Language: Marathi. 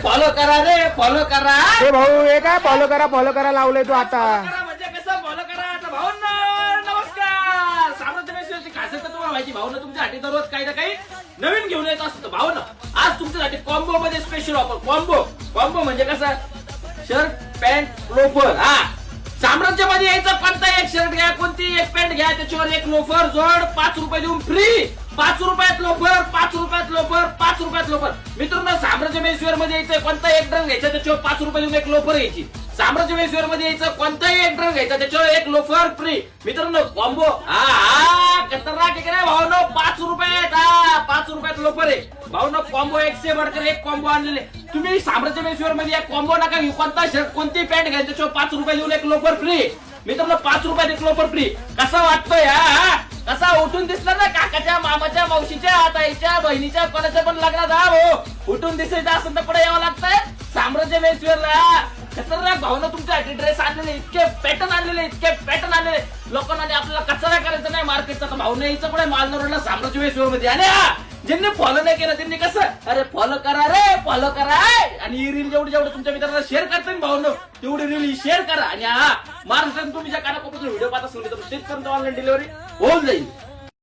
फॉलो करा रे, फॉलो करा. हे भाऊ हे काय फॉलो करा लावलंय तू आता. करा म्हणजे कसं फॉलो करा. आता भाऊंना नमस्कार. साम्राज्य मेसवेची खासियत तुम्हाला माहिती. भाऊन तुमच्यासाठी दररोज काही ना काही नवीन घेऊन येत असतं. भाऊन आज तुमच्यासाठी कॉम्बो मध्ये स्पेशल ऑफर. कॉम्बो म्हणजे कसं, शर्ट पॅन्ट लोफर. हा, साम्राज्यामध्ये यायचं कोणता एक शर्ट घ्या, कोणती एक पॅन्ट घ्या, त्याच्यावर एक लोफर जोड, 5 रुपये देऊन फ्री. 5 रुपयात लोफर, 5 रुपयात लोफर, 5 रुपयात लोफर. मित्रांनो, साम्राज्य मेसवेअर मध्ये यायचं कोणता एक ड्रेस घ्यायचा, त्याच्यावर 5 रुपये देऊन एक लोफर घ्यायची. साम्राज्य मेसवेअर मध्ये यायचं कोणताही एक ड्रेस घ्यायचा, त्याच्यावर एक लोफर फ्री. मित्रांनो, कॉम्बो हा खतरनाक आहे का भाऊनो. 5 रुपयात 5 रुपयात लोफर आहे भाऊनो. कॉम्बो एकशे बढ़कर एक कॉम्बो आणलेले. तुम्ही साम्राज्य मेसवेअर मध्ये एक कॉम्बो नका घेऊ. कोणता शर्ट कोणती पॅन्ट घ्यायची, त्याच्यावर 5 रुपये देऊन एक लोफर फ्री. मित्रांनो, 5 रुपयात एक लोफर फ्री. कसा वाटतोय हा? कसा उठून दिसला ना काकाच्या, मामाच्या, मावशीच्या, ताईच्या, बहिणीच्या, कोणाच्या पण लग्नात. हा भाऊ, उठून दिसायचं असेल तर पुढे यावं लागतंय साम्राज्य मेसवेअरला. खतरनाक भावना तुमच्यासाठी ड्रेस आणलेले, इतके पॅटर्न आणलेले. लोकांना आपल्याला कचरा करायचा नाही मार्केटचा. भावना यायचं पुढे मालनरोडला साम्राज्य मेसवेअर मध्ये. आणि ज्यांनी फॉलो नाही केलं त्यांनी कसं, अरे फॉलो करा रे, फॉलो करा. आणि ही रील जेवढी तुमच्या मित्रांना शेअर करता भावनो, तेवढी रील शेअर करा. आणि महाराष्ट्रात तुम्ही ज्या कानाकोपऱ्यातून व्हिडिओ पाहत असेल तिथपर्यंत ऑनलाईन डिलिव्हरी होऊन जाईल.